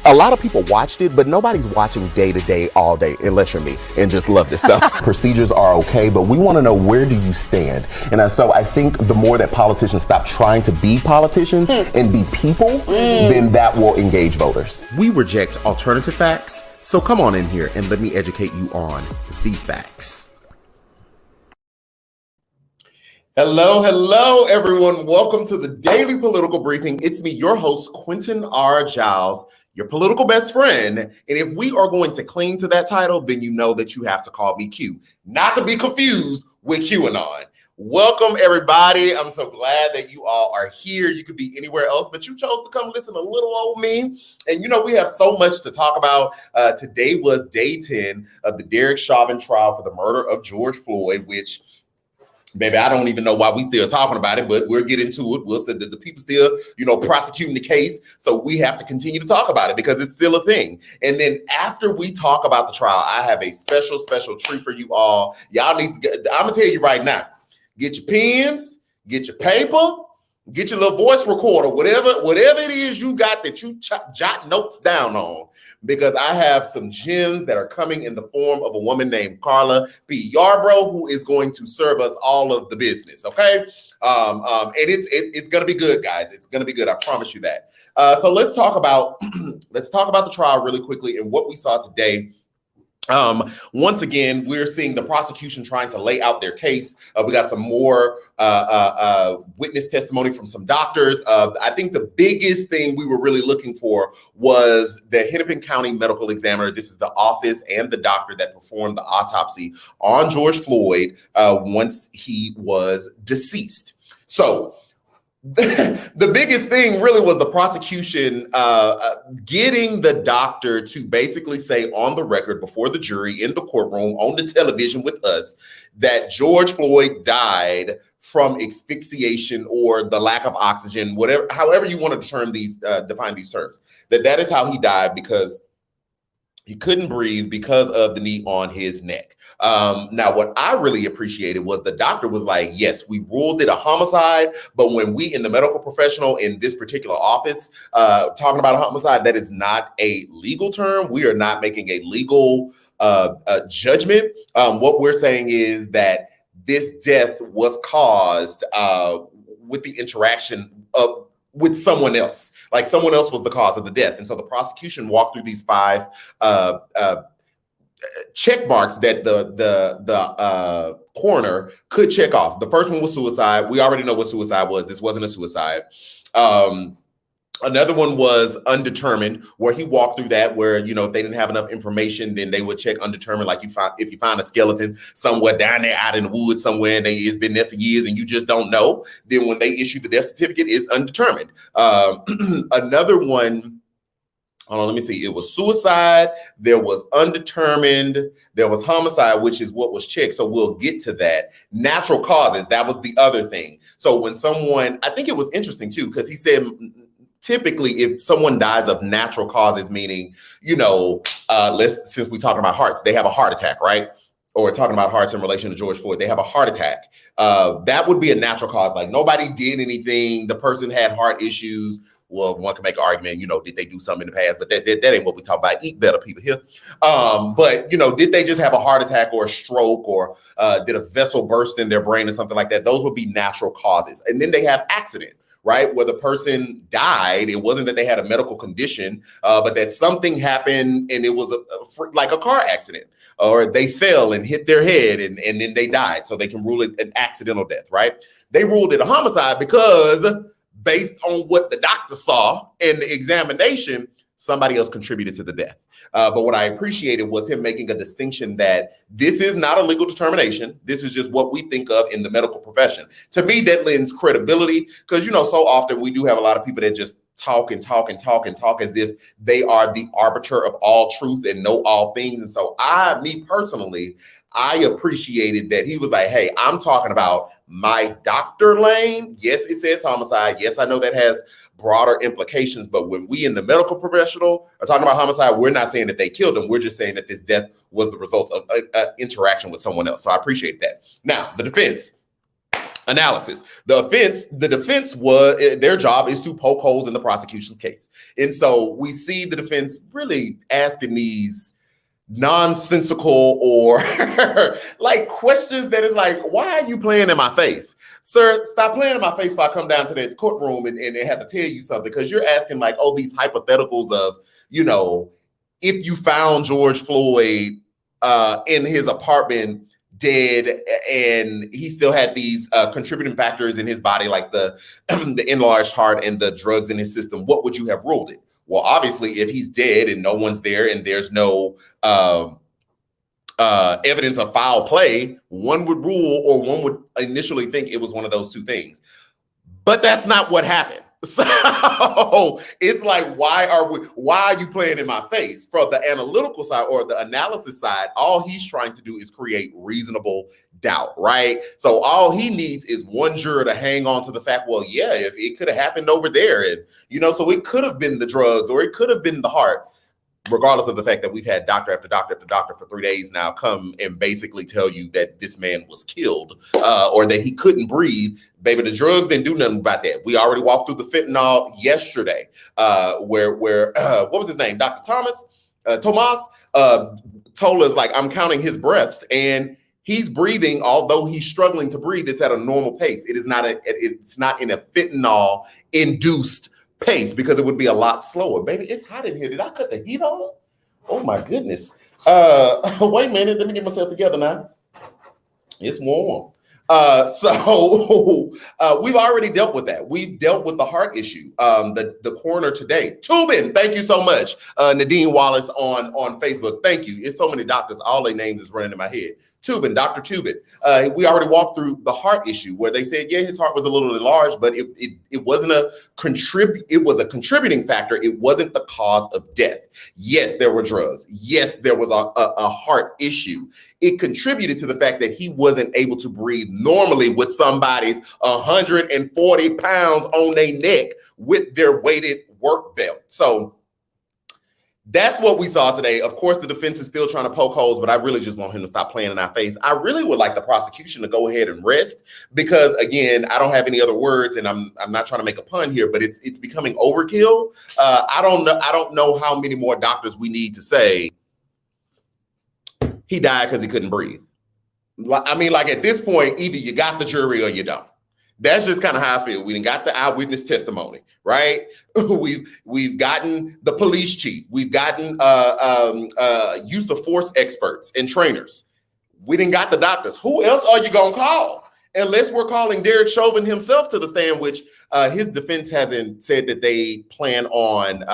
A lot of people watched it, but nobody's watching day to day, all day, unless you're me and just love this stuff. Procedures are okay, but we want to know, where do you stand? And so I think the more that politicians stop trying to be politicians and be people, then that will engage voters. We reject alternative facts, so come on in here and let me educate you on the facts. Hello, everyone. Welcome to the Daily Political Briefing. It's me, your host, Quentin R. Giles, your political best friend. And if we are going to cling to that title, then you know that you have to call me Q, not to be confused with QAnon. Welcome, everybody. I'm so glad that you all are here. You could be anywhere else, but you chose to come listen to little old me. And you know, we have so much to talk about. Today was day 10 of the Derek Chauvin Trial for the murder of George Floyd, which, baby, I don't even know why we still talking about it, but we'll get into it. The people still, prosecuting the case. So we have to continue to talk about it because it's still a thing. And then after we talk about the trial, I have a special treat for you all. Y'all need to get, I'm going to tell you right now, get your pens, get your paper, get your little voice recorder, whatever it is you got that you jot notes down on, because I have some gems that are coming in the form of a woman named Carla P. Yarbrough, who is going to serve us all of the business. Okay. And it's going to be good, guys. It's going to be good. I promise you that. So let's talk about the trial really quickly and what we saw today. Once again, we're seeing the prosecution trying to lay out their case. We got some more witness testimony from some doctors. I think the biggest thing we were really looking for was the Hennepin County medical examiner. This is the office and the doctor that performed the autopsy on George Floyd once he was deceased. So the biggest thing really was the prosecution getting the doctor to basically say on the record before the jury in the courtroom on the television with us that George Floyd died from asphyxiation or the lack of oxygen, whatever, however you want to define these terms, that is how he died, because he couldn't breathe because of the knee on his neck. Now, what I really appreciated was the doctor was like, yes, we ruled it a homicide, but when we in the medical professional in this particular office talking about a homicide, that is not a legal term. We are not making a legal judgment. What we're saying is that this death was caused with the interaction with someone else, like someone else was the cause of the death. And so the prosecution walked through these 5 check marks that the coroner could check off. The first one was suicide. We already know what suicide was. This wasn't a suicide. Another one was undetermined, where he walked through that, where, if they didn't have enough information, then they would check undetermined. Like if you find a skeleton somewhere down there out in the woods somewhere, and it's been there for years and you just don't know, then when they issue the death certificate, it's undetermined. Another one, hold on, let me see. It was suicide. There was undetermined. There was homicide, which is what was checked. So we'll get to that. Natural causes, that was the other thing. So when someone, I think it was interesting too, because he said, typically, if someone dies of natural causes, meaning, since we're talking about hearts, they have a heart attack, right? Or we're talking about hearts in relation to George Floyd, they have a heart attack. That would be a natural cause. Like nobody did anything. The person had heart issues. Well, one can make an argument, did they do something in the past? But that ain't what we talk about. Eat better, people here. But, did they just have a heart attack or a stroke, or did a vessel burst in their brain or something like that? Those would be natural causes. And then they have accident, right? Where the person died. It wasn't that they had a medical condition, but that something happened and it was like a car accident, or they fell and hit their head and then they died. So they can rule it an accidental death, right? They ruled it a homicide because based on what the doctor saw in the examination, somebody else contributed to the death. But what I appreciated was him making a distinction that this is not a legal determination. This is just what we think of in the medical profession. To me, that lends credibility, because, so often we do have a lot of people that just talk as if they are the arbiter of all truth and know all things. And so me personally, I appreciated that he was like, hey, I'm talking about my doctor lane. Yes, it says homicide. Yes, I know that has broader implications, but when we in the medical professional are talking about homicide, we're not saying that they killed him. We're just saying that this death was the result of an interaction with someone else. So I appreciate that. Now, the defense. analysis. The defense was, their job is to poke holes in the prosecution's case. And so we see the defense really asking these nonsensical or like questions that is like, why are you playing in my face? Sir, stop playing in my face if I come down to the courtroom and have to tell you something, because you're asking like, oh, these hypotheticals of, you know, if you found George Floyd in his apartment dead and he still had these contributing factors in his body, like the enlarged heart and the drugs in his system, what would you have ruled it? Well, obviously, if he's dead and no one's there and there's no evidence of foul play, one would rule, or one would initially think it was one of those two things. But that's not what happened. So it's like, why are you playing in my face? From the analytical side or the analysis side, all he's trying to do is create reasonable doubt, right? So all he needs is one juror to hang on to the fact, well, yeah, if it could have happened over there, and you know, so it could have been the drugs or it could have been the heart, regardless of the fact that we've had doctor after doctor after doctor for 3 days now come and basically tell you that this man was killed or that he couldn't breathe. Baby, the drugs didn't do nothing about that. We already walked through the fentanyl yesterday, where what was his name? Dr. Tomas told us, like, I'm counting his breaths and he's breathing, although he's struggling to breathe, it's at a normal pace. It's not in a fentanyl induced pace, because it would be a lot slower. Baby, it's hot in here. Did I cut the heat on? Oh my goodness. Wait a minute. Let me get myself together now. It's warm. So we've already dealt with that. We've dealt with the heart issue. The coroner today, Tubin, thank you so much. Nadine Wallace on Facebook. Thank you. It's so many doctors. All their names is running in my head. Tubin, Dr. Tubin. We already walked through the heart issue where they said, yeah, his heart was a little enlarged, but it wasn't it was a contributing factor. It wasn't the cause of death. Yes, there were drugs. Yes, there was a heart issue. It contributed to the fact that he wasn't able to breathe normally with somebody's 140 pounds on their neck with their weighted work belt. So that's what we saw today. Of course, the defense is still trying to poke holes, but I really just want him to stop playing in our face. I really would like the prosecution to go ahead and rest, because again, I don't have any other words, and I'm not trying to make a pun here, but it's becoming overkill. I don't know how many more doctors we need to say he died because he couldn't breathe. I mean, like, at this point, either you got the jury or you don't. That's just kind of how I feel. We done got the eyewitness testimony, right? We've gotten the police chief. We've gotten use of force experts and trainers. We didn't got the doctors. Who else are you gonna call? Unless we're calling Derek Chauvin himself to the stand, which his defense hasn't said that they plan on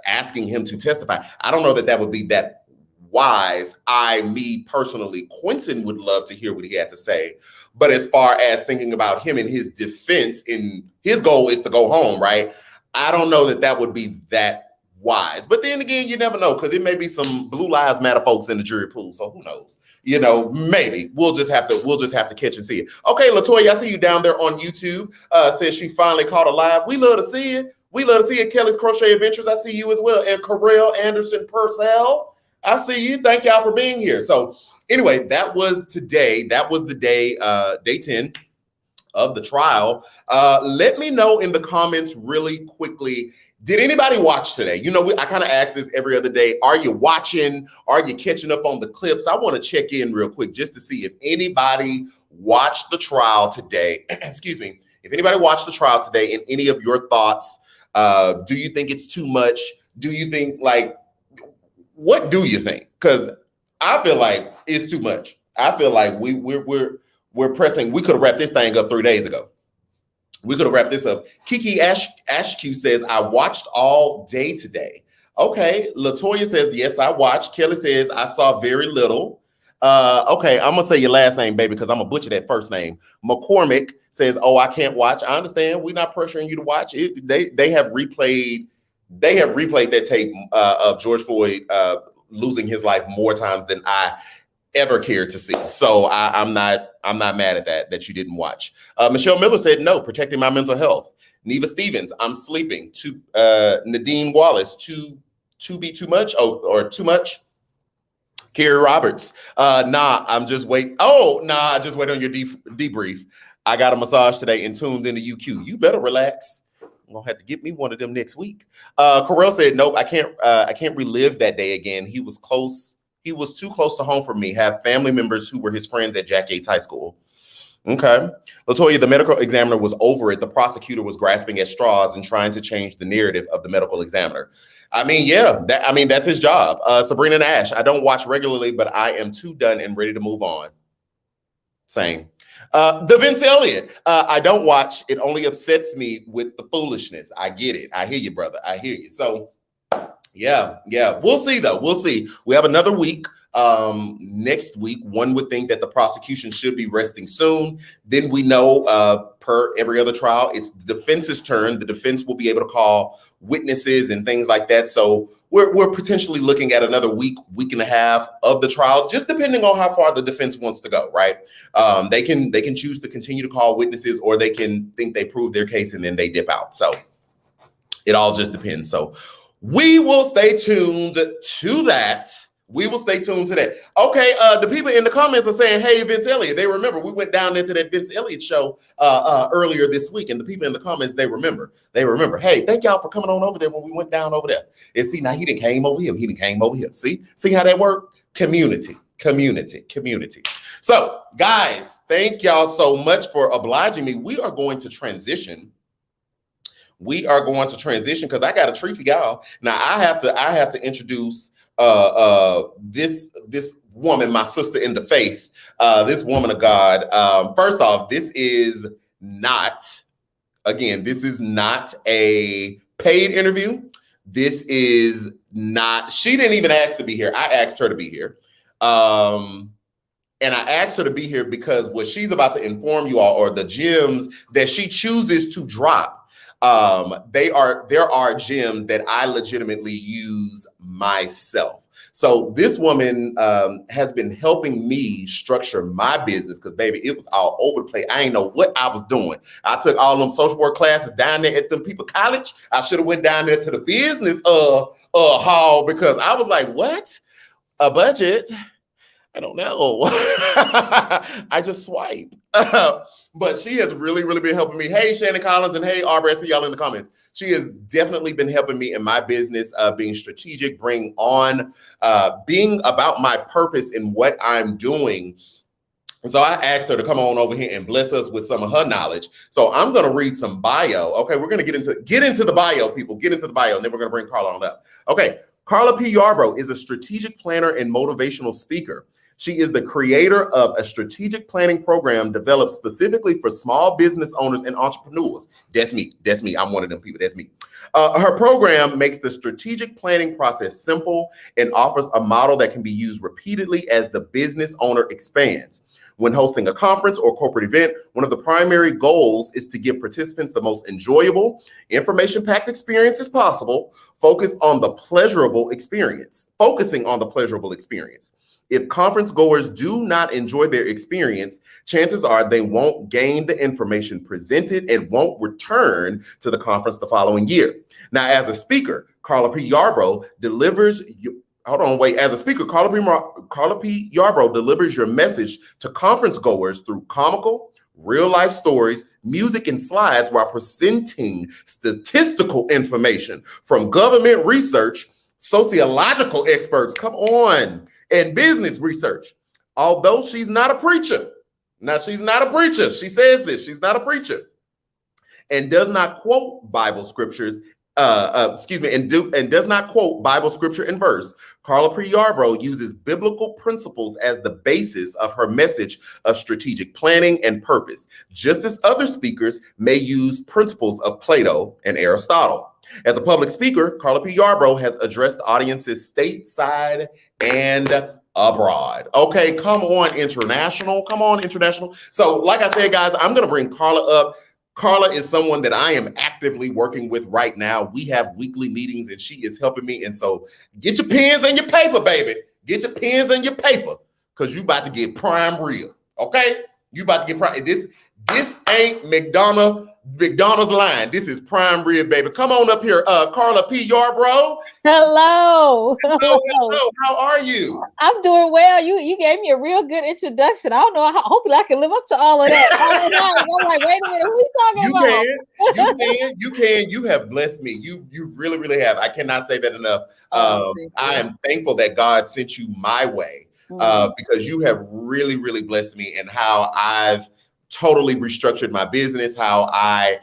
asking him to testify. I don't know that would be that wise. Me personally, Quentin would love to hear what he had to say. But as far as thinking about him and his defense, in his goal is to go home, right? I don't know that would be that wise. But then again, you never know, because it may be some Blue Lives Matter folks in the jury pool. So who knows? You know, maybe we'll just have to catch and see it. Okay, Latoya, I see you down there on YouTube. Says she finally caught a live. We love to see it. We love to see it. Kelly's Crochet Adventures, I see you as well. And Carell Anderson Purcell, I see you. Thank y'all for being here. So anyway, that was today. That was the day, day 10 of the trial. Let me know in the comments really quickly, did anybody watch today? You know, I kind of ask this every other day. Are you watching? Are you catching up on the clips? I want to check in real quick just to see if anybody watched the trial today. Excuse me. If anybody watched the trial today, and any of your thoughts, do you think it's too much? Do you think, like, what do you think? Because I feel like it's too much. I feel like we're pressing. We could have wrapped this thing up 3 days ago. We could have wrapped this up. Kiki Ashq says, I watched all day today. Okay. Latoya says, yes, I watched. Kelly says, I saw very little. Okay, I'm gonna say your last name, baby, because I'm gonna butcher that first name. McCormick says, oh, I can't watch. I understand. We're not pressuring you to watch it. They have replayed that tape of George Floyd losing his life more times than I ever cared to see. So I'm not mad at that you didn't watch. Michelle Miller said, no, protecting my mental health. Neva Stevens, I'm sleeping. Nadine Wallace, to be too much or too much. Kerry Roberts. I'm just wait. Oh, I just wait on your debrief. I got a massage today and tuned into UQ. You better relax. I'm gonna have to get me one of them next week. Corell said, nope, I can't relive that day again. He was close. He was too close to home for me. Have family members who were his friends at Jack Yates High School. Okay. Latoya, the medical examiner was over it. The prosecutor was grasping at straws and trying to change the narrative of the medical examiner. I mean, yeah, that's his job. Sabrina Nash, I don't watch regularly, but I am too done and ready to move on. Same. The Vince Elliott, I don't watch. It only upsets me with the foolishness. I get it. I hear you, brother. I hear you. So yeah. We'll see though. We'll see. We have another week. Next week, one would think that the prosecution should be resting soon. Then we know, per every other trial, it's the defense's turn. The defense will be able to call witnesses and things like that. So we're potentially looking at another week and a half of the trial, just depending on how far the defense wants to go, right? They can choose to continue to call witnesses, or they can think they proved their case and then they dip out. So it all just depends. So we will stay tuned to that. Okay, the people in the comments are saying, hey, Vince Elliott, they remember. We went down into that Vince Elliott show earlier this week, and the people in the comments, they remember. Hey, thank y'all for coming on over there when we went down over there. And see, now he didn't came over here. See how that worked? Community. So, guys, thank y'all so much for obliging me. We are going to transition because I got a treat for y'all. Now, I have to introduce this woman, my sister in the faith, this woman of God. First off, this is not a paid interview. She didn't even ask to be here. I asked her to be here. And I asked her to be here because what she's about to inform you all, or the gems that she chooses to drop, there are gems that I legitimately use myself. So this woman has been helping me structure my business, because baby, it was all over the place. I ain't know what I was doing. I took all them social work classes down there at them people college. I should have went down there to the business hall, because I was like, what? A budget? I don't know. I just swipe. But she has really, really been helping me. Hey, Shannon Collins, and hey, Yarbrough, I see y'all in the comments. She has definitely been helping me in my business, being strategic, being about my purpose in what I'm doing. So I asked her to come on over here and bless us with some of her knowledge. So I'm going to read some bio. Okay, we're going to get into the bio, people. Get into the bio, and then we're going to bring Carla on up. Okay, Carla P. Yarbrough is a strategic planner and motivational speaker. She is the creator of a strategic planning program developed specifically for small business owners and entrepreneurs. That's me. I'm one of them people. That's me. Her program makes the strategic planning process simple and offers a model that can be used repeatedly as the business owner expands. When hosting a conference or corporate event, one of the primary goals is to give participants the most enjoyable, information-packed experience as possible, focusing on the pleasurable experience. If conference goers do not enjoy their experience, chances are they won't gain the information presented and won't return to the conference the following year. Now, as a speaker, Carla P. Yarbrough delivers Carla P. Yarbrough delivers your message to conference goers through comical, real-life stories, music, and slides, while presenting statistical information from government research, sociological experts, and business research. Although she's not a preacher. Now, she's not a preacher. She says this. She's not a preacher. And does not quote Bible scriptures, and does not quote Bible scripture and verse. Carla P. Yarbrough uses biblical principles as the basis of her message of strategic planning and purpose, just as other speakers may use principles of Plato and Aristotle. As a public speaker, Carla P. Yarbrough has addressed audiences stateside and abroad. Okay, come on, international. So like I said, guys, I'm going to bring Carla up. Carla is someone that I am actively working with right now. We have weekly meetings and she is helping me. And so get your pens and your paper, baby. Get your pens and your paper, because you about to get prime real. Okay? You about to get prime. This ain't McDonough McDonald's line. This is prime rib, baby. Come on up here, Carla P. Yarbrough. Hello. Hello. How are you? I'm doing well. You gave me a real good introduction. I don't know how. Hopefully, I can live up to all of that. I'm like, wait a minute, who are we talking about? You can. You have blessed me. You really, really have. I cannot say that enough. I am thankful that God sent you my way because you have really, really blessed me in how I've totally restructured my business, how I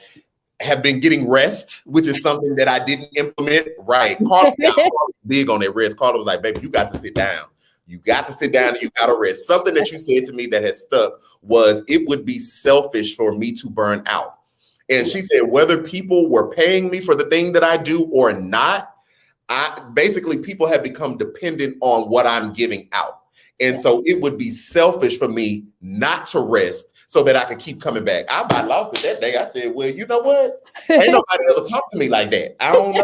have been getting rest, which is something that I didn't implement. Right. Carla was big on that rest. Carla was like, baby, you got to sit down. You got to sit down and you got to rest. Something that you said to me that has stuck was it would be selfish for me to burn out. And she said, whether people were paying me for the thing that I do or not, basically people have become dependent on what I'm giving out. And so it would be selfish for me not to rest so that I could keep coming back. I about lost it that day. I said, well, you know what? Ain't nobody ever talked to me like that. I don't know.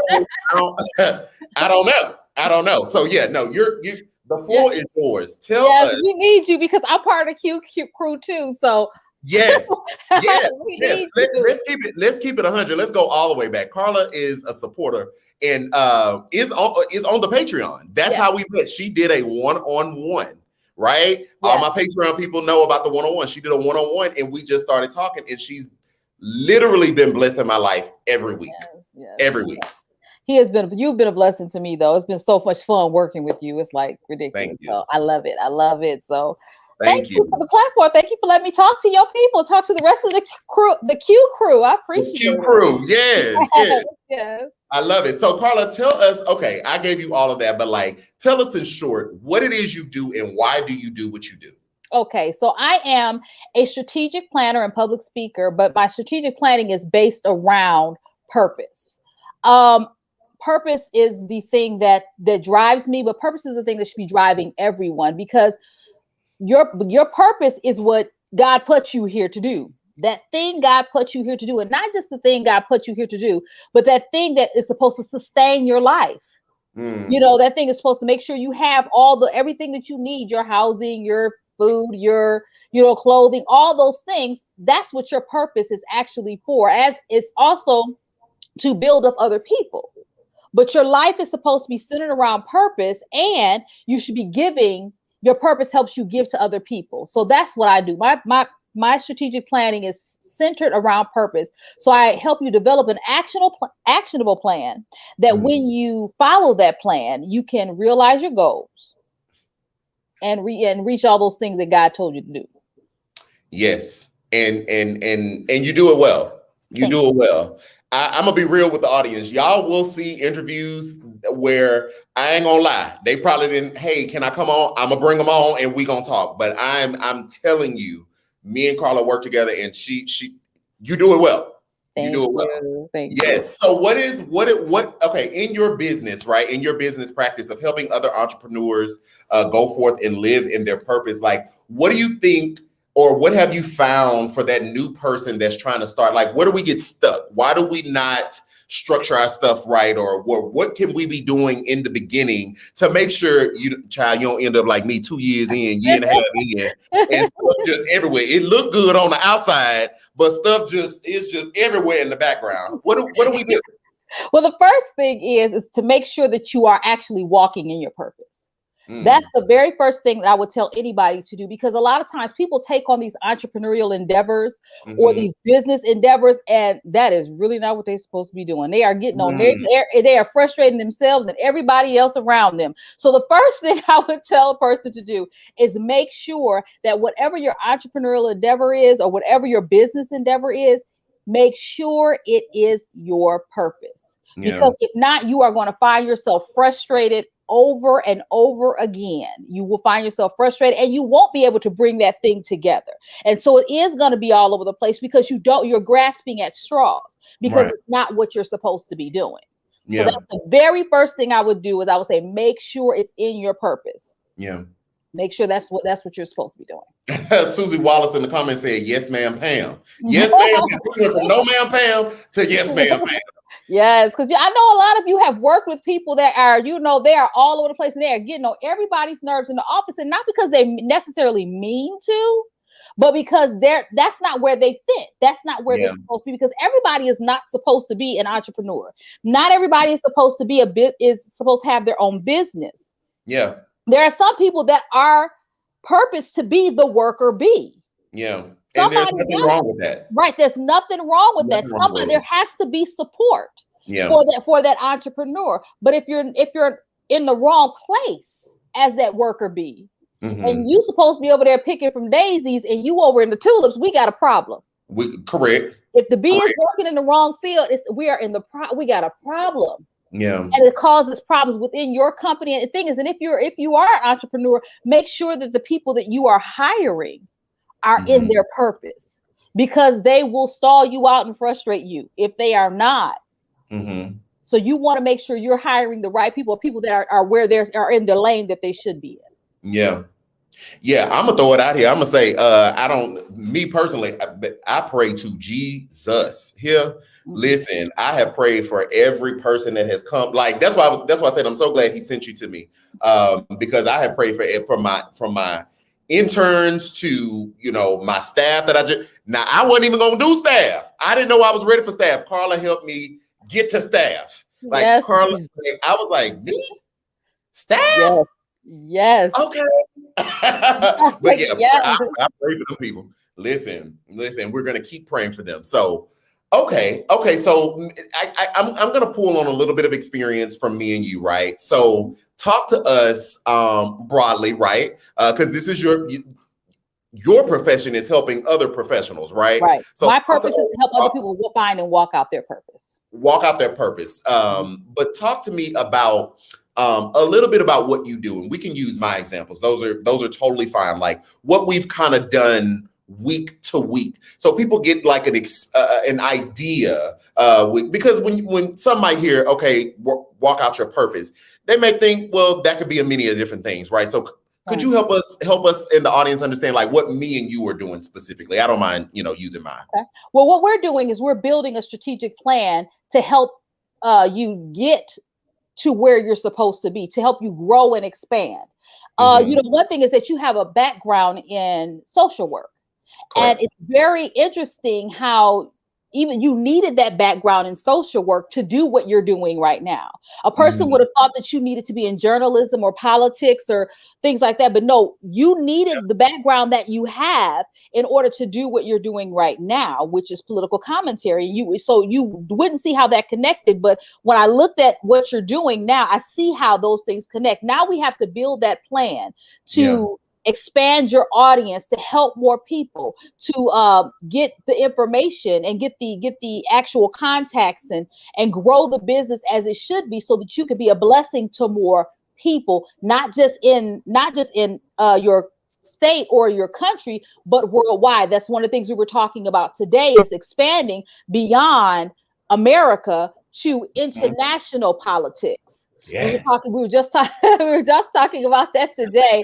I don't know. So yeah, no, the floor is yours. Tell us. We need you because I'm part of the Q crew too. So yes. Let's keep it 100. Let's go all the way back. Carla is a supporter and is on the Patreon. That's how we met. She did a one-on-one. Right? Yes. All my Patreon people know about the one-on-one. She did a one-on-one and we just started talking and she's literally been blessing my life every week. Yes. Every week. You've been a blessing to me though. It's been so much fun working with you. It's like ridiculous. Thank you. So I love it. So thank you for the platform. Thank you for letting me talk to your people, talk to the rest of the crew, the Q crew. I appreciate it. The Q crew, yes. Yes. I love it. So Carla, tell us, okay, I gave you all of that, but like, tell us in short, what it is you do and why do you do what you do? Okay, so I am a strategic planner and public speaker, but my strategic planning is based around purpose. Purpose is the thing that drives me, but purpose is the thing that should be driving everyone because your purpose is what God put you here to do. That thing God put you here to do, and not just the thing God put you here to do, but that thing that is supposed to sustain your life. You know, that thing is supposed to make sure you have everything that you need, your housing, your food, your clothing, all those things. That's what your purpose is actually for, as it's also to build up other people. But your life is supposed to be centered around purpose, and you should be giving. Your purpose helps you give to other people. So that's what I do. My strategic planning is centered around purpose. So I help you develop an actionable plan that when you follow that plan, you can realize your goals and reach all those things that God told you to do. Yes. And you do it well. You do it well. I'm gonna be real with the audience. Y'all will see interviews where I ain't gonna lie. They probably didn't, hey, can I come on? I'm gonna bring them on and we gonna talk. But I'm telling you, me and Carla work together and you do it well. You do it well. Thank you. Yes. So okay, in your business, right? In your business practice of helping other entrepreneurs go forth and live in their purpose, like what do you think or what have you found for that new person that's trying to start? Like, where do we get stuck? Why do we not structure our stuff right? Or what can we be doing in the beginning to make sure you don't end up like me 2 years in, year and a half in, and stuff just everywhere. It look good on the outside, but stuff is just everywhere in the background. What do we do? Well, the first thing is to make sure that you are actually walking in your purpose. That's the very first thing that I would tell anybody to do, because a lot of times people take on these entrepreneurial endeavors or these business endeavors, and that is really not what they're supposed to be doing. They are getting on they are frustrating themselves and everybody else around them. So the first thing I would tell a person to do is make sure that whatever your entrepreneurial endeavor is or whatever your business endeavor is, make sure it is your purpose. Because if not, you are going to find yourself frustrated over and over again. You will find yourself frustrated and you won't be able to bring that thing together. And so it is going to be all over the place because you're grasping at straws because it's not what you're supposed to be doing. So that's the very first thing I would do is I would say, make sure it's in your purpose. Make sure that's what you're supposed to be doing. Susie Wallace in the comments said, yes, ma'am, Pam. Yes, ma'am. We went from no, ma'am, Pam to yes, ma'am, Pam. Yes, because I know a lot of you have worked with people that are, they are all over the place and they are getting on everybody's nerves in the office, and not because they necessarily mean to, but because that's not where they fit. That's not where they're supposed to be, because everybody is not supposed to be an entrepreneur. Not everybody is supposed to be supposed to have their own business. Yeah. There are some people that are purposed to be the worker bee. Yeah. And there's nothing wrong with that. Right. There's nothing wrong with that. There has to be support for that entrepreneur. But if you're in the wrong place as that worker bee, and you supposed to be over there picking from daisies and you over in the tulips, we got a problem. Correct. If the bee is working in the wrong field, we got a problem. Yeah. And it causes problems within your company. And the thing is, and if you are an entrepreneur, make sure that the people that you are hiring are in their purpose, because they will stall you out and frustrate you if they are not. So you want to make sure you're hiring the right people that are where are in the lane that they should be in. Yeah. Yeah, I'm gonna throw it out here. I'm gonna say, me personally, I pray to Jesus here. Listen, I have prayed for every person that has come. Like that's why I said I'm so glad he sent you to me, because I have prayed from my interns to my staff that I wasn't even gonna do staff. I didn't know I was ready for staff. Carla helped me get to staff. Like Carla, I was like, me staff. Yes. Okay. But I pray for them people. Listen, we're gonna keep praying for them. So okay. So I'm gonna pull on a little bit of experience from me and you, right? So talk to us broadly, right? Because this is your profession is helping other professionals, right? Right. So my purpose is to help other people find and walk out their purpose. But talk to me about a little bit about what you do, and we can use my examples. Those are totally fine. Like what we've kind of done week to week, so people get like an idea. Because when some might hear, okay, walk out your purpose, they may think, well, that could be a many of different things, right? So could you help us in the audience understand like what me and you are doing specifically? I don't mind, using mine. Okay. Well, what we're doing is we're building a strategic plan to help you get to where you're supposed to be, to help you grow and expand. One thing is that you have a background in social work. Correct. And it's very interesting how even you needed that background in social work to do what you're doing right now. A person would have thought that you needed to be in journalism or politics or things like that. But no, you needed the background that you have in order to do what you're doing right now, which is political commentary. So you wouldn't see how that connected. But when I looked at what you're doing now, I see how those things connect. Now we have to build that plan to expand your audience, to help more people, to get the information and get the actual contacts and grow the business as it should be, so that you could be a blessing to more people, not just in your state or your country, but worldwide. That's one of the things we were talking about today, is expanding beyond America to international politics. Yes. We were just talking about that today,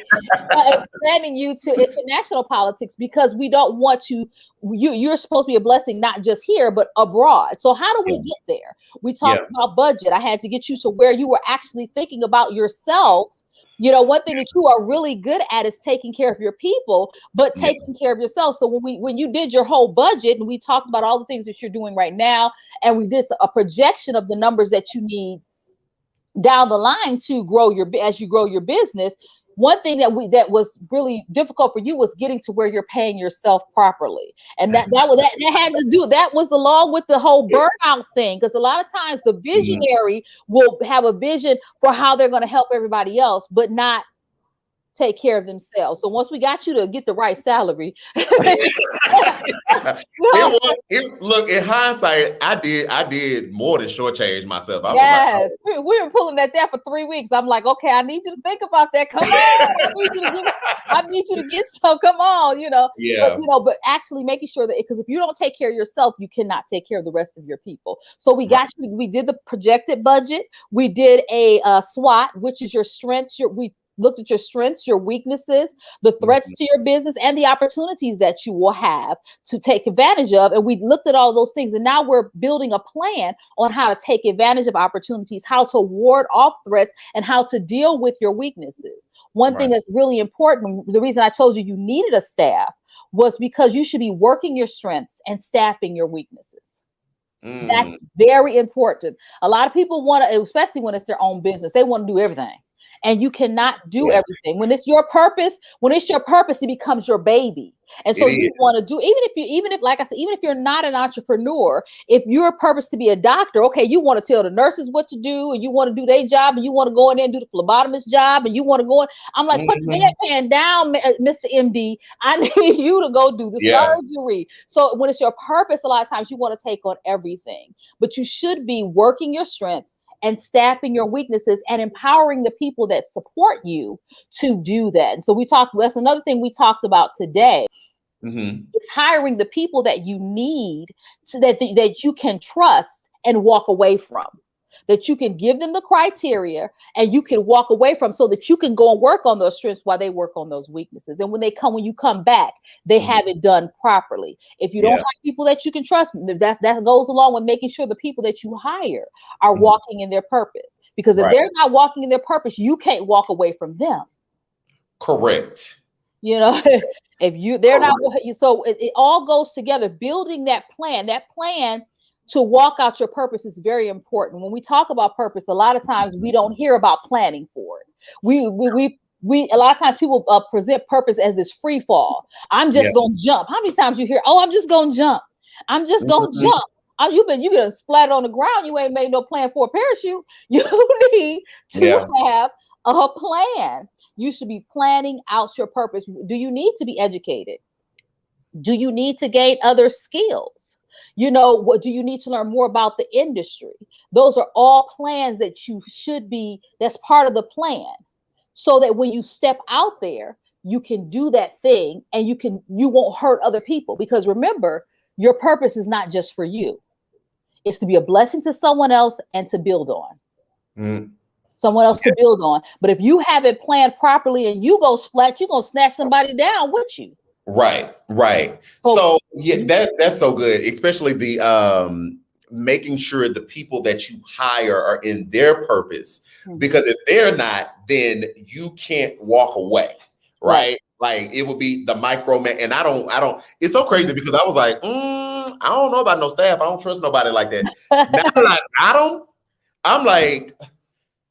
expanding you to international politics, because we don't want you're supposed to be a blessing, not just here, but abroad. So how do we get there? We talked about budget. I had to get you to where you were actually thinking about yourself. One thing that you are really good at is taking care of your people, but taking care of yourself. So when you did your whole budget, and we talked about all the things that you're doing right now, and we did a projection of the numbers that you need down the line to grow as you grow your business, one thing that was really difficult for you was getting to where you're paying yourself properly, and that was along with the whole burnout thing, because a lot of times the visionary will have a vision for how they're going to help everybody else, but not take care of themselves. So once we got you to get the right salary, look, in hindsight, I did more than shortchange myself. We were pulling at that for 3 weeks. I'm like, okay, I need you to think about that. Come on, I need you to get some. Come on, But actually making sure that, because if you don't take care of yourself, you cannot take care of the rest of your people. So we got you. We did the projected budget. We did a SWOT, which is your strengths. We looked at your strengths, your weaknesses, the threats to your business, and the opportunities that you will have to take advantage of. And we looked at all those things. And now we're building a plan on how to take advantage of opportunities, how to ward off threats, and how to deal with your weaknesses. One thing that's really important, the reason I told you needed a staff, was because you should be working your strengths and staffing your weaknesses. Mm. That's very important. A lot of people want to, especially when it's their own business, they want to do everything. And you cannot do everything. When it's your purpose, it becomes your baby. And so you want to do, even if, like I said, even if you're not an entrepreneur, if your purpose to be a doctor, okay, you want to tell the nurses what to do, and you want to do their job, and you want to go in there and do the phlebotomist job, and you want to go in. I'm like, put the bedpan down, Mr. MD. I need you to go do the surgery. So when it's your purpose, a lot of times you want to take on everything, but you should be working your strengths and staffing your weaknesses and empowering the people that support you to do that. And so that's another thing we talked about today. It's hiring the people that you need so that you can trust and walk away from, that you can give them the criteria and you can walk away from, so that you can go and work on those strengths while they work on those weaknesses. And when you come back, they have it done properly. If you don't have people that you can trust, that goes along with making sure the people that you hire are walking in their purpose. Because if they're not walking in their purpose, you can't walk away from them. Correct. You know, they're not. So it all goes together. Building that plan to walk out your purpose is very important. When we talk about purpose, a lot of times we don't hear about planning for it. We a lot of times people present purpose as this free fall. I'm just gonna jump. How many times you hear, "Oh, I'm just gonna jump. I'm just gonna jump." You've been splattered on the ground. You ain't made no plan for a parachute. You need to have a plan. You should be planning out your purpose. Do you need to be educated? Do you need to gain other skills? What do you need to learn more about the industry? Those are all plans that you should be, that's part of the plan. So that when you step out there, you can do that thing and you won't hurt other people. Because remember, your purpose is not just for you. It's to be a blessing to someone else and to build on. Someone else to build on. But if you haven't planned properly and you go splat, you're going to snatch somebody down with you. Right. So that's so good, especially the making sure the people that you hire are in their purpose, because if they're not, then you can't walk away, right? Like it would be the microman. And I don't, it's so crazy because I was like, I don't know about no staff. I don't trust nobody like that. Now that I got them, I'm like,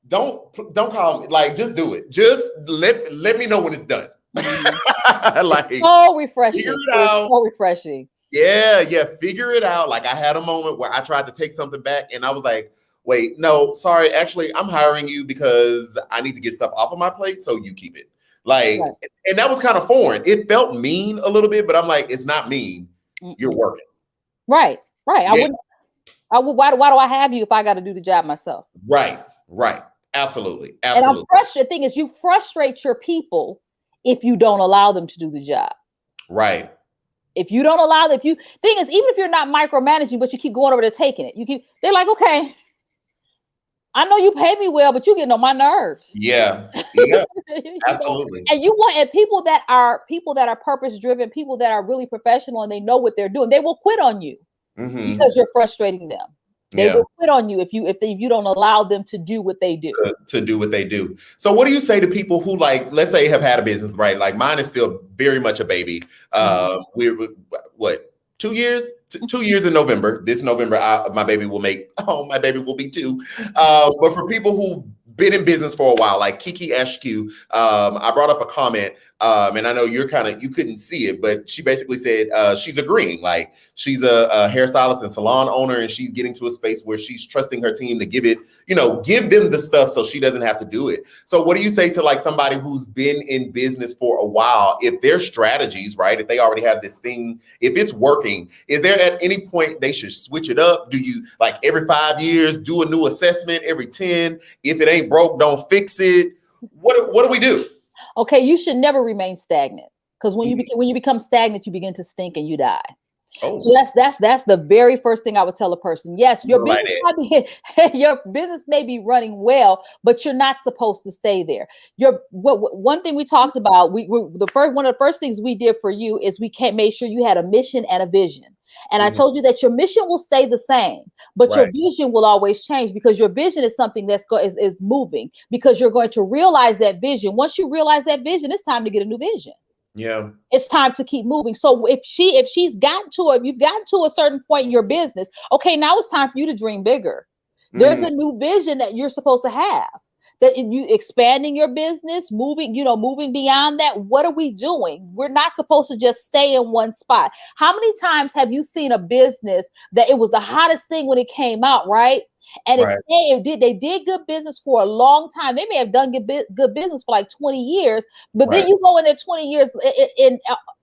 don't call me. Like, just do it. Just let me know when it's done. Like, so refreshing. Figure it out. So refreshing. Yeah. Figure it out. Like, I had a moment where I tried to take something back, and I was like, "Wait, no, sorry. Actually, I'm hiring you because I need to get stuff off of my plate, so you keep it." Like, and that was kind of foreign. It felt mean a little bit, but I'm like, it's not mean. You're working. Right. Yeah. Why do I have you if I got to do the job myself? Right. Absolutely. And I'm frustrated. The thing is, you frustrate your people if you don't allow them to do the job. Right. If you don't allow them, thing is, even if you're not micromanaging, but you keep going over there taking it, they're like, okay, I know you pay me well, but you're getting on my nerves. Yeah. Absolutely. And people that are purpose driven, people that are really professional and they know what they're doing, they will quit on you because you're frustrating them. They will quit on you if you don't allow them to do what they do. To do what they do. So what do you say to people who, like, let's say, have had a business, right? Like, mine is still very much a baby. We're 2 years? 2 years in November. This November, my baby will be 2. But for people who've been in business for a while, like Kiki Ashq, I brought up a comment. And I know you couldn't see it, but she basically said she's agreeing. Like, she's a hairstylist and salon owner, and she's getting to a space where she's trusting her team to give them the stuff so she doesn't have to do it. So what do you say to, like, somebody who's been in business for a while, if their strategies, right, if they already have this thing, if it's working, is there at any point they should switch it up? Do you, like, every 5 years do a new assessment, every 10? If it ain't broke, don't fix it. What do we do? Okay, you should never remain stagnant, because when you become stagnant, you begin to stink and you die. Oh. So that's the very first thing I would tell a person. Yes, your business may be running well, but you're not supposed to stay there. One thing we talked about, one of the first things we did for you is we made sure you had a mission and a vision. And I told you that your mission will stay the same, but your vision will always change, because your vision is something that's is moving, because you're going to realize that vision. Once you realize that vision, it's time to get a new vision. Yeah. It's time to keep moving. So if you've gotten to a certain point in your business, okay, now it's time for you to dream bigger. There's a new vision that you're supposed to have. That you expanding your business, moving beyond that. What are we doing? We're not supposed to just stay in one spot. How many times have you seen a business that it was the hottest thing when it came out, right? And they did good business for a long time. They may have done good business for like 20 years, but then you go in there 20 years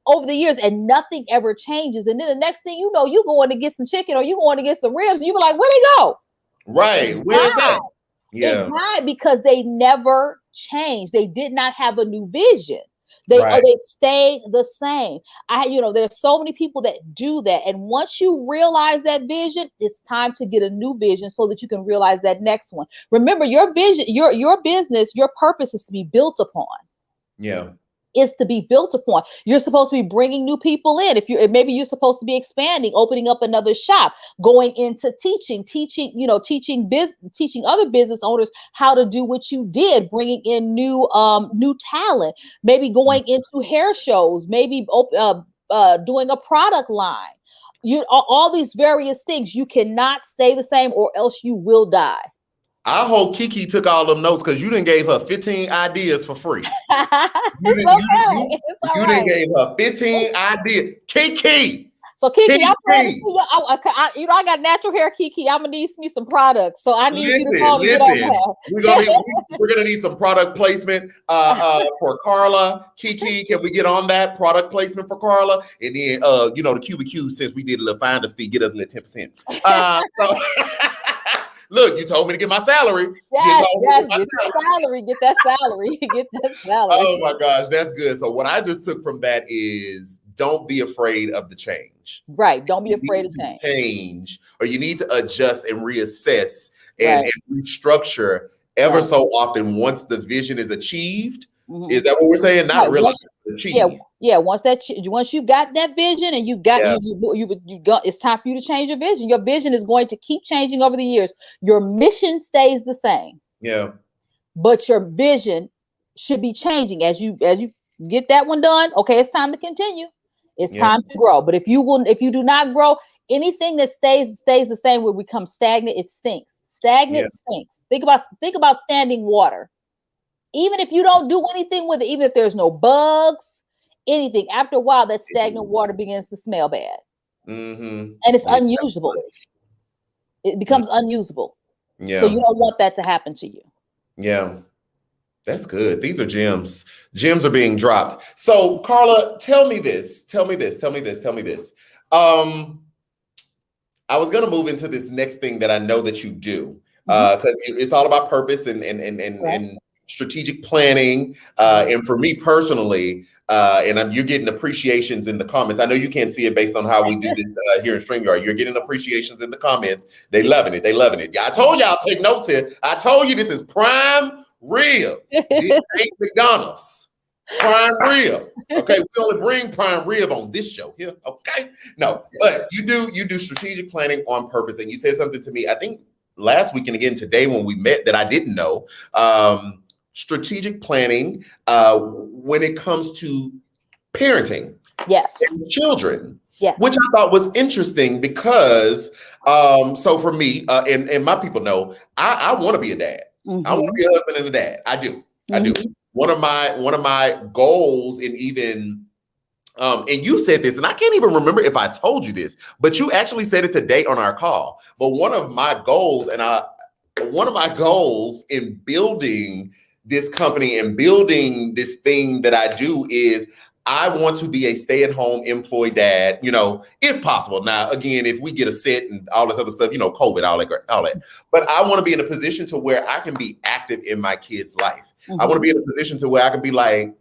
over the years and nothing ever changes. And then the next thing you know, you going to get some chicken or you going to get some ribs. And you be like, where'd they go? Right. Where's that? Yeah. It died because they never changed. They did not have a new vision. They stayed the same. There's so many people that do that. And once you realize that vision, it's time to get a new vision so that you can realize that next one. Remember, your vision, your business, your purpose is to be built upon. Yeah. Is to be built upon. You're supposed to be bringing new people in. Maybe you're supposed to be expanding, opening up another shop, going into teaching other business owners how to do what you did, bringing in new talent, maybe going into hair shows, maybe doing a product line. All these various things. You cannot stay the same or else you will die. I hope Kiki took all them notes because you didn't gave her 15 ideas for free. You didn't gave her 15 ideas. Kiki. So Kiki, I got natural hair, Kiki. I'm gonna need me some products. So I need you to call me. We're gonna need some product placement for Carla. Kiki, can we get on that product placement for Carla? And then the QBQ, since we did a little finder's fee, get us a little 10%. So look, you told me to get my salary. Yes, get that salary. Oh my gosh, that's good. So what I just took from that is don't be afraid of the change. Right. Don't be afraid of change. Or you need to adjust and reassess and restructure ever so often once the vision is achieved. Mm-hmm. Is that what we're saying? Not really achieved. Yeah. Once you got that vision and you got it's time for you to change your vision. Your vision is going to keep changing over the years. Your mission stays the same. Yeah. But your vision should be changing as you get that one done. Okay, it's time to continue. It's time to grow. But if you do not grow, anything that stays the same will become stagnant. It stinks. Stagnant stinks. Think about standing water. Even if you don't do anything with it, even if there's no bugs, anything, after a while, that stagnant water begins to smell bad. Mm-hmm. And it's unusable. It becomes unusable. Yeah. So you don't want that to happen to you. Yeah. That's good. These are gems. Gems are being dropped. So Carla, tell me this. I was going to move into this next thing that I know that you do, because it's all about purpose and strategic planning. And for me personally, you're getting appreciations in the comments. I know you can't see it based on how we do this here in StreamYard. You're getting appreciations in the comments. They loving it. I told y'all take notes here. I told you this is prime rib. This ain't McDonald's. Prime rib. Okay, we only bring prime rib on this show here. Okay, no, but you do strategic planning on purpose, and you said something to me, I think last week and again today when we met, that I didn't know. Strategic planning when it comes to parenting. Yes. And children. Yes. Which I thought was interesting because so for me and my people know I want to be a dad. Mm-hmm. I want to be a husband and a dad. I do. One of my goals, and even and you said this, and I can't even remember if I told you this, but you actually said it today on our call. But one of my goals in building this company and building this thing that I do is I want to be a stay-at-home employee dad, if possible. Now, again, if we get a set and all this other stuff, COVID, all that. But I want to be in a position to where I can be active in my kid's life. Mm-hmm. I want to be in a position to where I can be like,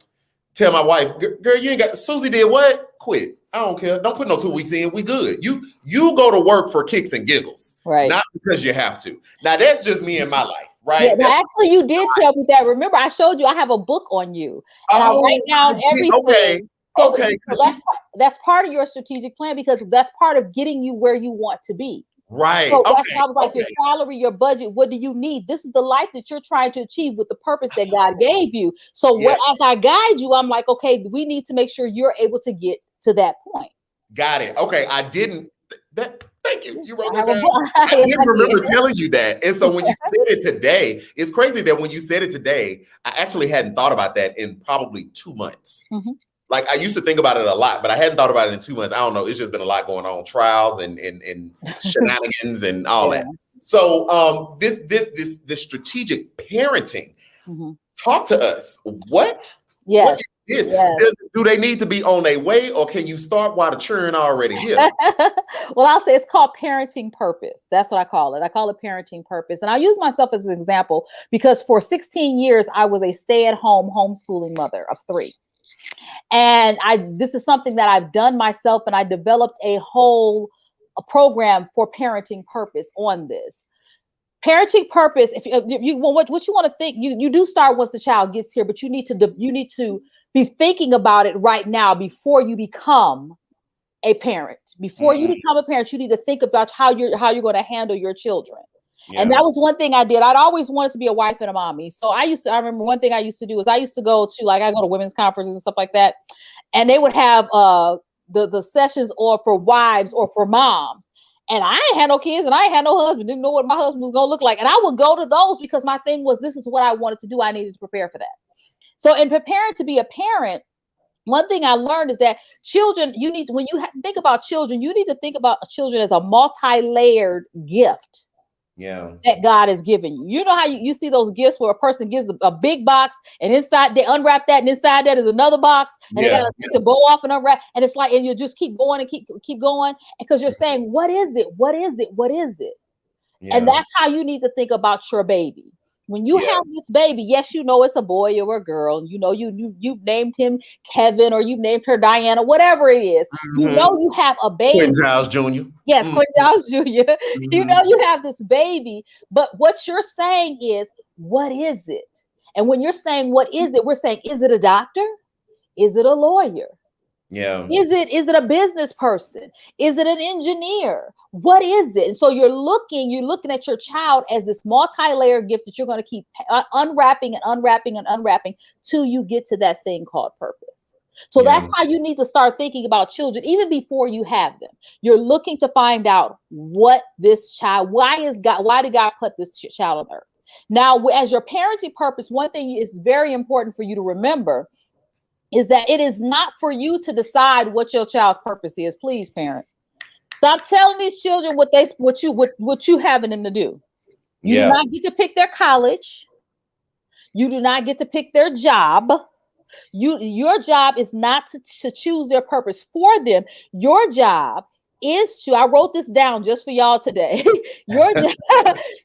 tell my wife, girl, you ain't got, Susie did what? Quit. I don't care. Don't put no 2 weeks in. We good. You go to work for kicks and giggles. Right. Not because you have to. Now, that's just me in my life. Right. Yeah, actually, you did tell me that. Remember, I showed you I have a book on you, and I write down everything. Okay. So that's part of your strategic plan, because that's part of getting you where you want to be. Right. So that's Okay. why I was like, Okay. your salary, your budget, what do you need? This is the life that you're trying to achieve with the purpose that God gave you. So Yeah. as I guide you, I'm like, okay, we need to make sure you're able to get to that point. Got it. Okay. I didn't that thank you. You wrote I that have a down. book. I Yes, didn't I remember did. telling you that. And so when you said it today, it's crazy that when you said it today, I actually hadn't thought about that in probably 2 months. Mm-hmm. Like I used to think about it a lot, but I hadn't thought about it in 2 months. I don't know. It's just been a lot going on, trials and shenanigans and all that. So this strategic parenting. Mm-hmm. Talk to us. What? Yes. What is this? Yes. Do they need to be on their way, or can you start while the churn already here? Well, I'll say it's called parenting purpose. That's what I call it. I call it parenting purpose. And I use myself as an example because for 16 years, I was a stay-at-home homeschooling mother of 3. And this is something that I've done myself, and I developed a program for parenting purpose on this. Parenting purpose, if you what you want to think, you do start once the child gets here, but you need to be thinking about it right now before you become a parent. Before you become a parent, you need to think about how you're going to handle your children. Yeah. And that was one thing I did. I'd always wanted to be a wife and a mommy. So I remember one thing I used to do is I used to go to I go to women's conferences and stuff like that. And they would have the sessions or for wives or for moms. And I ain't had no kids and I ain't had no husband. Didn't know what my husband was going to look like. And I would go to those because my thing was, this is what I wanted to do. I needed to prepare for that. So in preparing to be a parent, one thing I learned is that children, when you think about children, you need to think about children as a multi-layered gift. Yeah, that God has given you. You know how you see those gifts where a person gives a big box and inside they unwrap that and inside that is another box and they gotta take the bow off and unwrap, and it's like, and you just keep going and keep going because you're saying, what is it? What is it? What is it? Yeah. And that's how you need to think about your baby. When you have this baby, yes, you know it's a boy or a girl. You know you've named him Kevin or you've named her Diana, whatever it is. Mm-hmm. You know you have a baby. Quinn Giles Jr. Yes, Quinn Giles Jr. Mm-hmm. You know you have this baby, but what you're saying is, what is it? And when you're saying what is it, we're saying, is it a doctor? Is it a lawyer? Yeah. Is it a business person? Is it an engineer? What is it? And so you're looking at your child as this multi-layered gift that you're going to keep unwrapping and unwrapping and unwrapping till you get to that thing called purpose. So that's how you need to start thinking about children, even before you have them. You're looking to find out why did God put this child on earth? Now, as your parenting purpose, one thing is very important for you to remember is that it is not for you to decide what your child's purpose is. Please, parents, stop telling these children what you having them to do. You do not get to pick their college. You do not get to pick their job. Your job is not to choose their purpose for them. Your job is to, I wrote this down just for y'all today.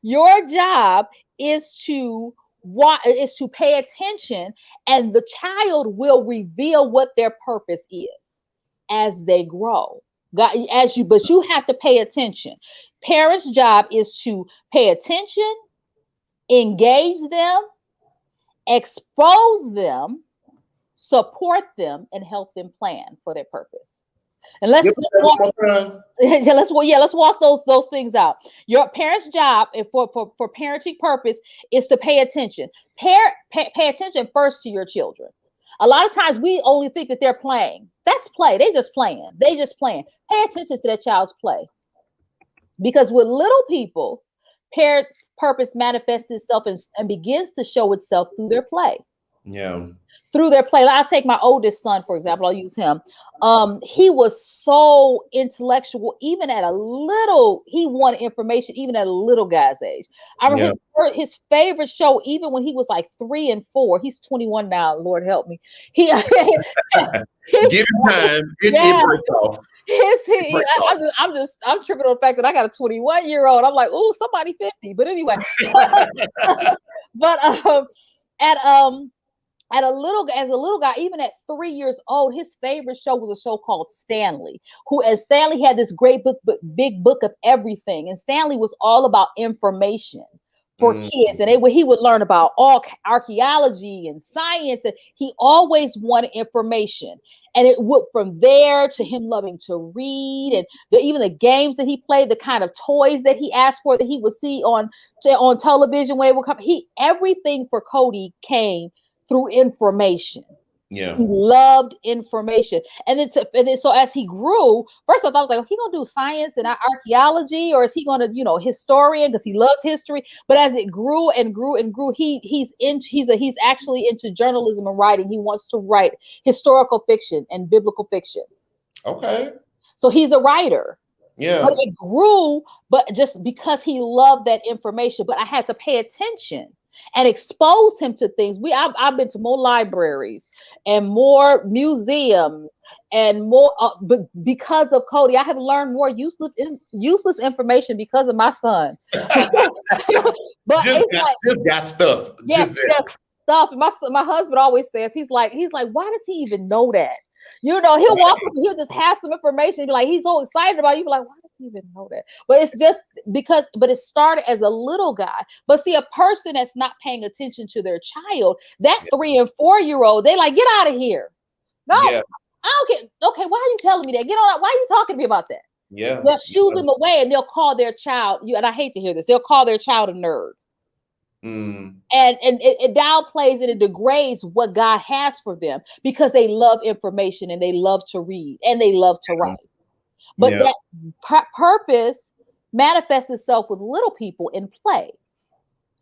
Your job is to pay attention, and the child will reveal what their purpose is as they grow. But you have to pay attention. Parents' job is to pay attention, engage them, expose them, support them, and help them plan for their purpose. And let's walk those things out. Your parents' job for parenting purpose is to pay attention. Pay attention first to your children. A lot of times we only think that they're playing. That's play. They just playing. Pay attention to that child's play. Because with little people, parent purpose manifests itself and begins to show itself through their play. Yeah. Through their play. I'll take my oldest son, for example. I'll use him. He was so intellectual, he wanted information, even at a little guy's age. I remember his favorite show, even when he was like 3 and 4, he's 21 now, Lord help me. Give him time. I'm tripping on the fact that I got a 21-year-old. I'm like, oh, somebody 50. But anyway, as a little guy, even at 3 years old, his favorite show was a show called Stanley. Stanley had this great big book of everything, and Stanley was all about information for kids, and he would learn about all archaeology and science, and he always wanted information. And it went from there to him loving to read, and even the games that he played, the kind of toys that he asked for that he would see on television when it would come. Everything for Cody came through information. Yeah. He loved information. And then so as he grew, first I thought, I was like, he gonna do science and archaeology, or is he gonna, historian, because he loves history. But as it grew and grew and grew, he's actually into journalism and writing. He wants to write historical fiction and biblical fiction. Okay. So he's a writer. Yeah. But it grew, but just because he loved that information. But I had to pay attention and expose him to things. I've been to more libraries and more museums and more, but because of Cody, I have learned more useless information because of my son. But just got stuff. Yes, just stuff. My husband always says, he's like, why does he even know that? He'll walk up and he'll just have some information. Be like, he's so excited about it. You be like, why does he even know that? But it's just but it started as a little guy. But see, a person that's not paying attention to their child, that 3 and 4 year old, they like, get out of here. No, I don't get. Okay, why are you telling me that? Get on. Why are you talking to me about that? Yeah. They'll shoo them away, and they'll call their child. And I hate to hear this. They'll call their child a nerd. And it downplays and it degrades what God has for them, because they love information and they love to read and they love to write. But that purpose manifests itself with little people in play.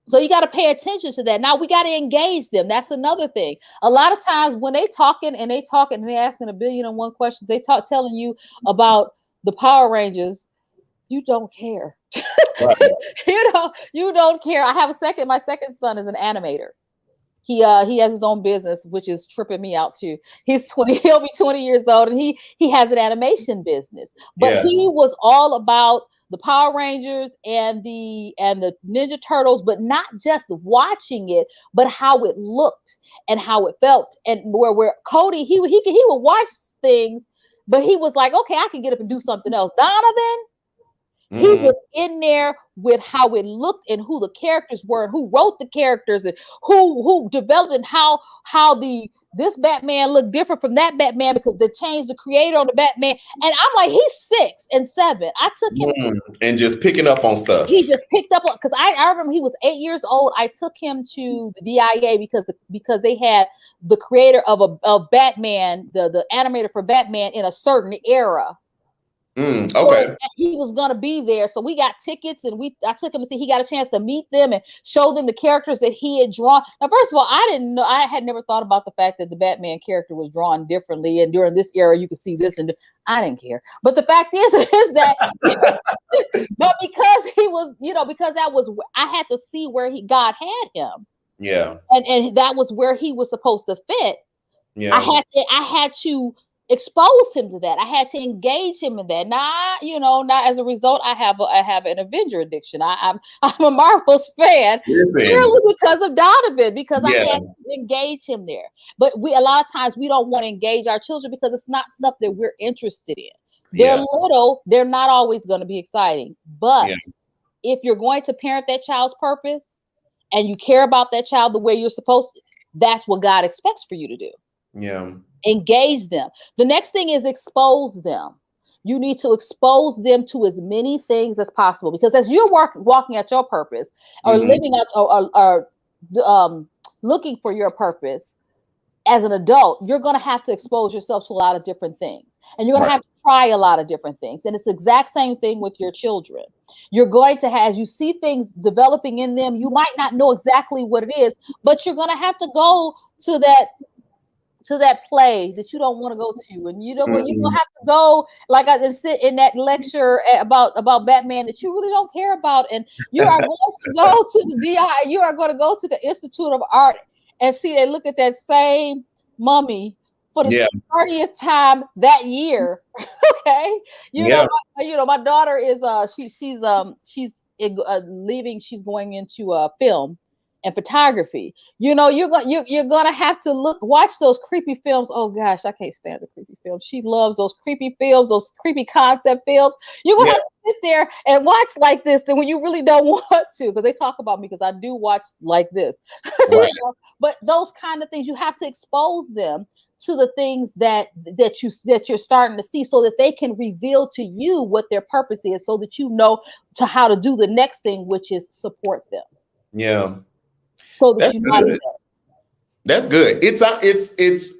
So you got to pay attention to that. Now we got to engage them. That's another thing. A lot of times when they talking and they asking 1,000,001 questions, they telling you about the Power Rangers. You don't care. Right. You don't care. My second son is an animator. He has his own business, which is tripping me out too. He's 20, he'll be 20 years old, and he has an animation business. But he was all about the Power Rangers and the Ninja Turtles, but not just watching it, but how it looked and how it felt. And where Cody, he would watch things, but he was like, okay, I can get up and do something else. Donovan, he was in there with how it looked and who the characters were and who wrote the characters and who developed, and how this Batman looked different from that Batman because they changed the creator on the Batman. And I'm like, he's 6 and 7. I took him and just picking up on stuff. He just picked up on, because I remember he was 8 years old. I took him to the DIA because they had the creator of Batman, the animator for Batman in a certain era. Okay. So he was gonna be there, so we got tickets, and I took him to see. He got a chance to meet them and show them the characters that he had drawn. Now, first of all, I didn't know. I had never thought about the fact that the Batman character was drawn differently, and during this era, you could see this, and I didn't care. But the fact is that, but because he was, because that was, I had to see where God had him. Yeah. And that was where he was supposed to fit. Yeah. I had to expose him to that. I had to engage him in that. Not as a result, I have an Avenger addiction. I'm a Marvel's fan purely because of Donovan, because I had to engage him there. But a lot of times we don't want to engage our children because it's not stuff that we're interested in. They're little, they're not always going to be exciting. But if you're going to parent that child's purpose and you care about that child the way you're supposed to, that's what God expects for you to do. Yeah. Engage them. The next thing is expose them. You need to expose them to as many things as possible, because as you're walking at your purpose or living out or looking for your purpose as an adult, you're going to have to expose yourself to a lot of different things, and you're going to have to try a lot of different things. And it's the exact same thing with your children. You're going to have, as you see things developing in them, you might not know exactly what it is, but you're going to have to go to that play that you don't want to go to, and you don't have to go and sit in that lecture about Batman that you really don't care about, and you are going to go to the DI, you are going to go to the Institute of Art and look at that same mummy for the 30th time that year. Okay, my daughter is she's leaving. She's going into film and photography. You're gonna have to watch those creepy films. Oh gosh, I can't stand the creepy films. She loves those creepy films, those creepy concept films. You're gonna have to sit there and watch like this, then when you really don't want to, because they talk about me because I do watch like this. Right. But those kind of things, you have to expose them to the things that you're starting to see, so that they can reveal to you what their purpose is, so that you know to how to do the next thing, which is support them. Yeah. So that That's you know good. That's good. It's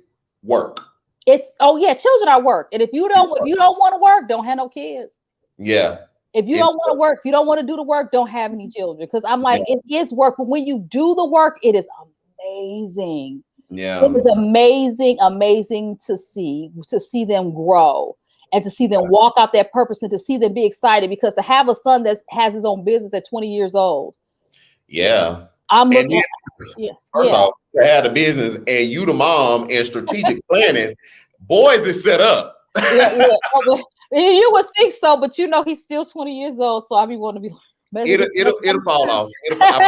work. It's children are work. And if you don't want to work, don't have no kids. Yeah. If you don't want to work, if you don't want to do the work, don't have any children. Because I'm like, it is work, but when you do the work, it is amazing. Yeah. It is amazing to see them grow and to see them walk out their purpose and to see them be excited, because to have a son that has his own business at 20 years old. Yeah. I'm looking at, First off, to have the business and you the mom and strategic planning, boys is set up. You would think so, but he's still 20 years old, so I be wanting to be. It'll fall off. It'll fall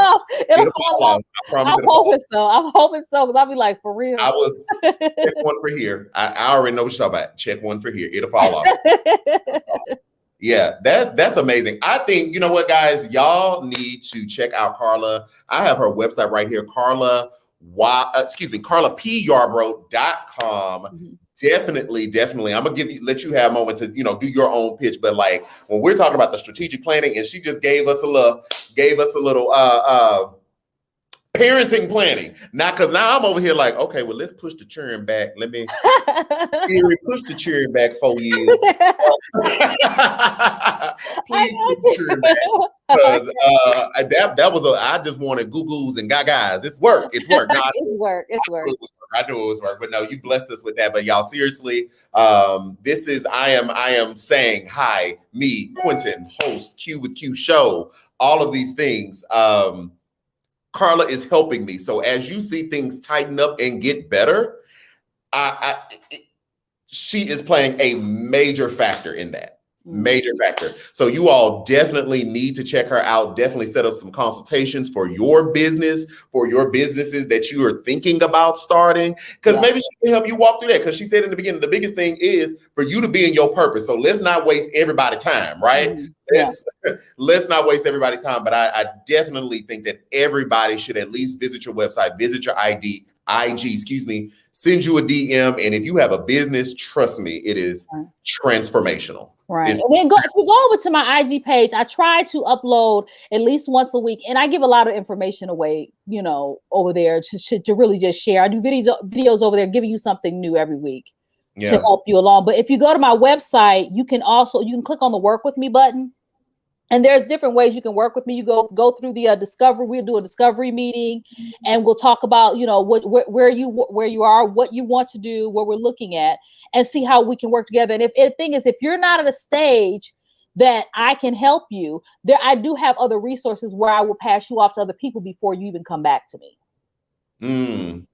off. It'll fall off. I'm hoping so, because I'll be like, for real. I was check one for here. I already know what you're talking about. Check one for here. It'll fall off. Yeah, that's amazing. I think, you know what, guys, y'all need to check out Carla. I have her website right here, Carla P Yarbrough.com. Mm-hmm. Definitely. I'm gonna let you have a moment to, do your own pitch. But like when we're talking about the strategic planning, and she just gave us a little parenting planning. Because now I'm over here like, okay, well, let's push the churn back. Let me push the churn back 4 years. Please push the churn back. Because that was I just wanted goo-goos and gagas. It's work. It's work. No, it's work. I knew it was work, but no, you blessed us with that. But y'all, seriously, this is I am saying hi, me, Quentin, host, Q with Q show, all of these things. Carla is helping me. So as you see things tighten up and get better, she is playing a major factor in that. Major factor. So you all definitely need to check her out. Definitely set up some consultations for your business, for your businesses that you are thinking about starting, because maybe she can help you walk through that. Because she said in the beginning, the biggest thing is for you to be in your purpose. So let's not waste everybody's time, right? Let's not waste everybody's time. But I definitely think that everybody should at least visit your website, visit your IG, send you a DM. And if you have a business, trust me, it is transformational. Right. And then if you go over to my IG page, I try to upload at least once a week, and I give a lot of information away, over there to really just share. I do videos over there giving you something new every week to help you along. But if you go to my website, you can click on the work with me button. And there's different ways you can work with me. You go through the discovery. We'll do a discovery meeting, and we'll talk about where you are, what you want to do, what we're looking at, and see how we can work together. And if you're not at a stage that I can help you, I do have other resources where I will pass you off to other people before you even come back to me.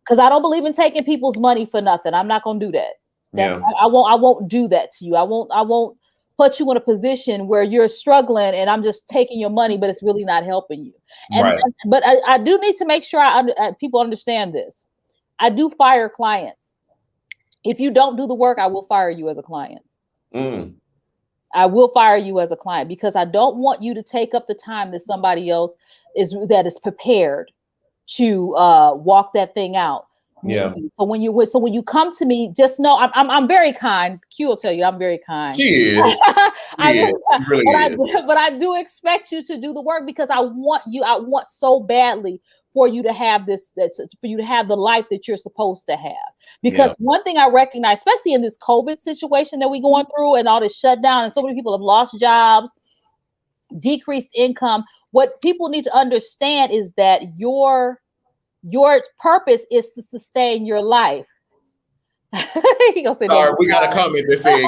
Because I don't believe in taking people's money for nothing. I'm not going to do that. I won't do that to you. I won't put you in a position where you're struggling and I'm just taking your money, but it's really not helping you. But I do need to make sure people understand this. I do fire clients. If you don't do the work, I will fire you as a client. I will fire you as a client, because I don't want you to take up the time that somebody else is prepared to walk that thing out. So when you come to me, just know I'm very kind. Q will tell you I'm very kind. She is. But I do expect you to do the work, because I want so badly for you to have for you to have the life that you're supposed to have. Because one thing I recognize, especially in this COVID situation that we're going through and all this shutdown, and so many people have lost jobs, decreased income. What people need to understand is that your purpose is to sustain your life. He gonna say, sorry, we got a comment that said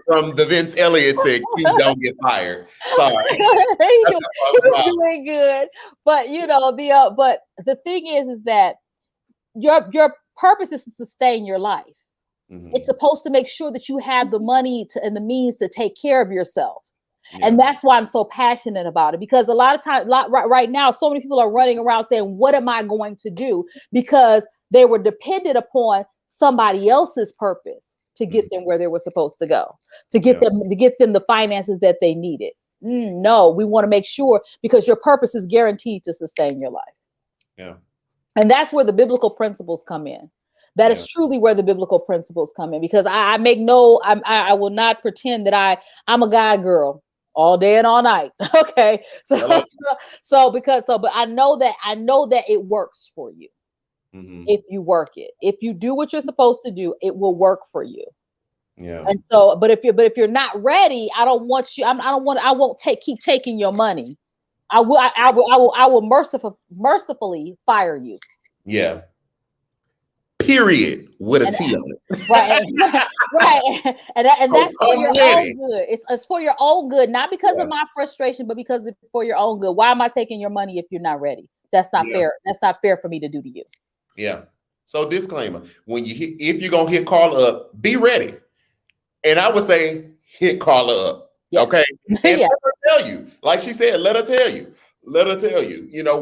from the Vince Elliott said, "Q don't get fired." Sorry, he's doing good, but but the thing is that your purpose is to sustain your life. It's supposed to make sure that you have the money and the means to take care of yourself. And that's why I'm so passionate about it, because a lot of times, right now, so many people are running around saying, what am I going to do? Because they were dependent upon somebody else's purpose to get them where they were supposed to go, to get them the finances that they needed. No, we want to make sure, because your purpose is guaranteed to sustain your life. And that's where the biblical principles come in. That is truly where the biblical principles come in, because I will not pretend that I'm a guy girl all day and all night. Okay. But I know that it works for you. If you work it, if you do what you're supposed to do, it will work for you. Yeah. And so, but if you're not ready, I won't keep taking your money. I will mercifully fire you. Yeah. Period. With a T on it. Right. Right. And that's for your own good. It's for your own good, not because of my frustration, but because it's for your own good. Why am I taking your money if you're not ready? That's not fair. That's not fair for me to do to you. Yeah. So disclaimer, if you're gonna hit Carla up, be ready. And I would say hit Carla up. Yeah. Okay. And let her tell you, like she said, let her tell you,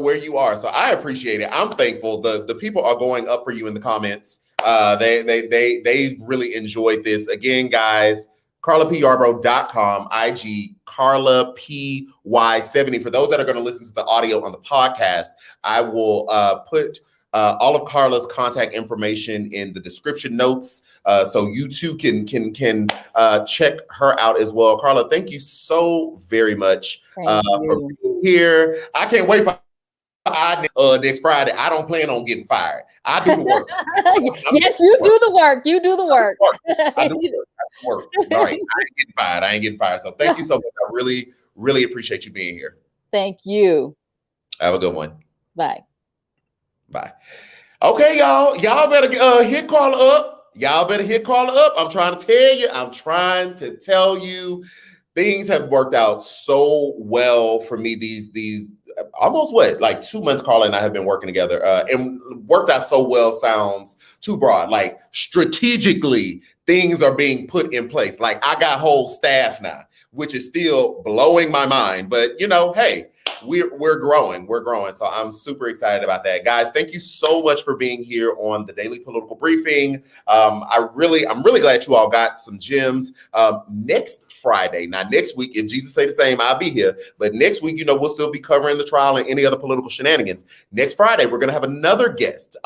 where you are. So I appreciate it. I'm thankful. The people are going up for you in the comments. They really enjoyed this. Again, guys, CarlaPYarbrough.com, IG Carla PY70. For those that are going to listen to the audio on the podcast, I will put all of Carla's contact information in the description notes, so you too can check her out as well. Carla, thank you so very much for being here. I can't wait for next Friday. I don't plan on getting fired. I do the work. Yes, you do the work. You do the work. I do the work. All right. I ain't getting fired. So thank you so much. I really, really appreciate you being here. Thank you. Have a good one. Bye. Bye. Okay, y'all. Y'all better hit Carla up. I'm trying to tell you, things have worked out so well for me these almost like 2 months. Carla and I have been working together, and worked out so well sounds too broad. Like strategically, things are being put in place. Like I got whole staff now, which is still blowing my mind. But hey, we're growing. So I'm super excited about that. Guys, thank you so much for being here on the Daily Political Briefing. I'm really glad you all got some gems. Next Friday, not next week, if Jesus say the same, I'll be here. But next week, we'll still be covering the trial and any other political shenanigans. Next Friday, we're going to have another guest.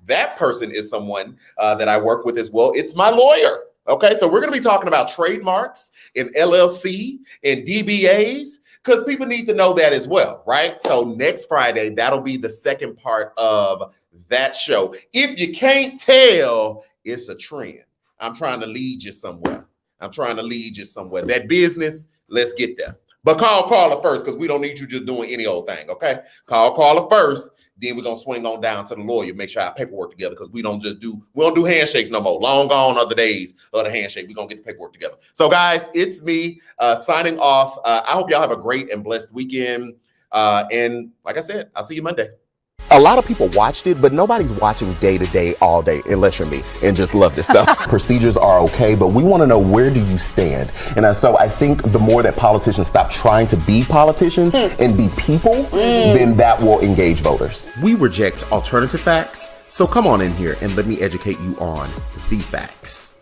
That person is someone that I work with as well. It's my lawyer. Okay, so we're going to be talking about trademarks and LLC and DBAs, because people need to know that as well, right? So next Friday, that'll be the second part of that show. If you can't tell, it's a trend. I'm trying to lead you somewhere. That business, let's get there. But call Carla first, because we don't need you just doing any old thing, okay? Call Carla first. Then we're going to swing on down to the lawyer, make sure our paperwork together, because we don't do handshakes no more. Long gone are the days of the handshake. We're going to get the paperwork together. So guys, it's me signing off. I hope y'all have a great and blessed weekend. And like I said, I'll see you Monday. A lot of people watched it, but nobody's watching day to day, all day, unless you're me and just love this stuff. Procedures are okay, but we want to know, where do you stand? And so I think the more that politicians stop trying to be politicians and be people, then that will engage voters. We reject alternative facts, so come on in here and let me educate you on the facts.